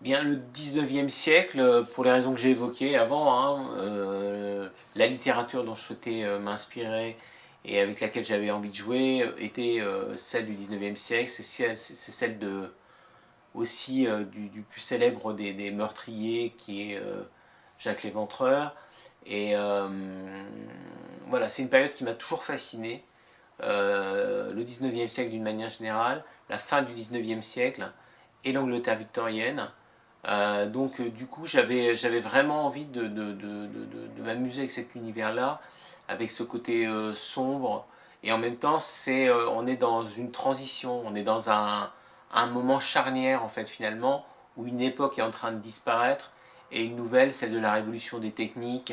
Bien, le 19e siècle, pour les raisons que j'ai évoquées avant, hein, la littérature dont je souhaitais m'inspirer et avec laquelle j'avais envie de jouer était celle du 19e siècle, c'est celle aussi du plus célèbre des meurtriers qui est Jacques l'Éventreur. Et voilà, c'est une période qui m'a toujours fasciné, le 19e siècle d'une manière générale, la fin du 19e siècle et l'Angleterre victorienne. Donc du coup j'avais vraiment envie de m'amuser avec cet univers-là, avec ce côté sombre, et en même temps on est dans une transition, on est dans un moment charnière en fait finalement, où une époque est en train de disparaître, et une nouvelle, celle de la révolution des techniques,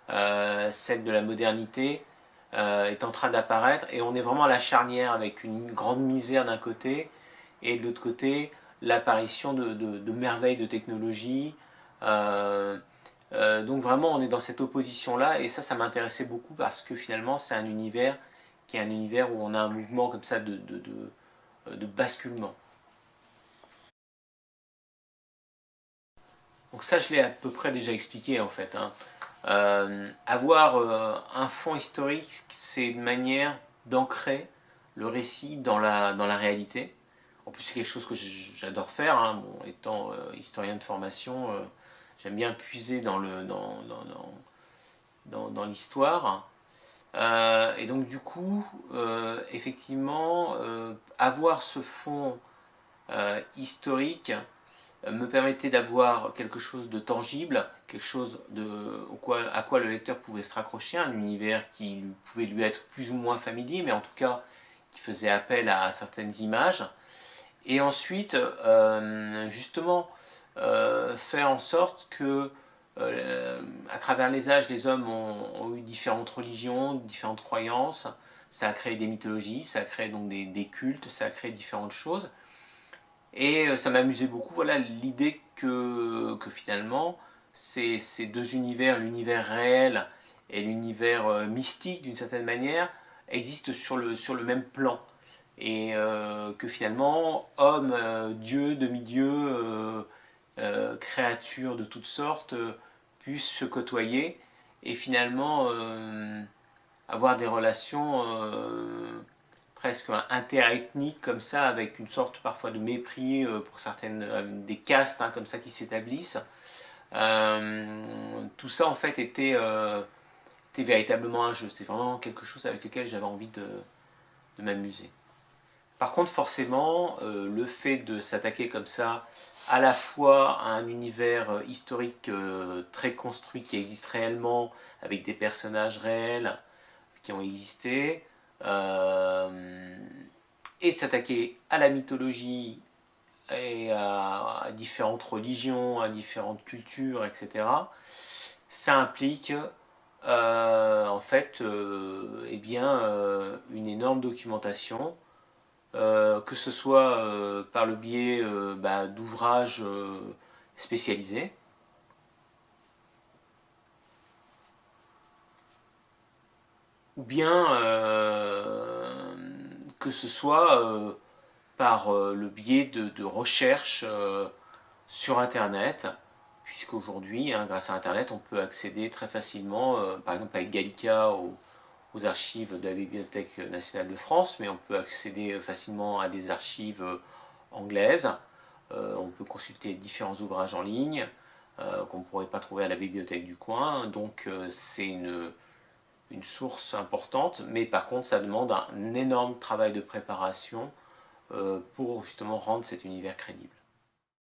celle de la modernité, est en train d'apparaître, et on est vraiment à la charnière avec une grande misère d'un côté, et de l'autre côté l'apparition de merveilles de technologie. Donc vraiment on est dans cette opposition là, et ça m'intéressait beaucoup parce que finalement c'est un univers qui est un univers où on a un mouvement comme ça de basculement. Donc ça je l'ai à peu près déjà expliqué en fait, hein. Avoir un fond historique, c'est une manière d'ancrer le récit dans la réalité. En plus, c'est quelque chose que j'adore faire, hein. Bon, étant historien de formation, j'aime bien puiser dans l'histoire. Et donc, du coup, effectivement, avoir ce fond historique me permettait d'avoir quelque chose de tangible, quelque chose à quoi le lecteur pouvait se raccrocher, un univers qui pouvait lui être plus ou moins familier, mais en tout cas qui faisait appel à certaines images. Et ensuite, justement, faire en sorte que, à travers les âges, les hommes ont eu différentes religions, différentes croyances. Ça a créé des mythologies, ça a créé donc des cultes, ça a créé différentes choses. Et ça m'amusait beaucoup, voilà, l'idée que finalement, ces deux univers, l'univers réel et l'univers mystique d'une certaine manière, existent sur le même plan. Et que finalement, homme, dieu, demi-dieu, créatures de toutes sortes, puissent se côtoyer et finalement avoir des relations presque interethniques comme ça, avec une sorte parfois de mépris pour certaines des castes, hein, comme ça qui s'établissent. Tout ça en fait était véritablement un jeu. C'est vraiment quelque chose avec lequel j'avais envie de m'amuser. Par contre, forcément, le fait de s'attaquer comme ça à la fois à un univers historique très construit qui existe réellement, avec des personnages réels qui ont existé, et de s'attaquer à la mythologie et à différentes religions, à différentes cultures, etc., ça implique en fait eh bien, une énorme documentation, que ce soit par le biais d'ouvrages spécialisés, ou bien que ce soit par le biais de recherches sur Internet, puisqu'aujourd'hui, hein, grâce à Internet, on peut accéder très facilement, par exemple avec Gallica, aux archives de la Bibliothèque nationale de France, mais on peut accéder facilement à des archives anglaises. On peut consulter différents ouvrages en ligne qu'on ne pourrait pas trouver à la bibliothèque du coin. Donc c'est une source importante, mais par contre ça demande un énorme travail de préparation pour justement rendre cet univers crédible.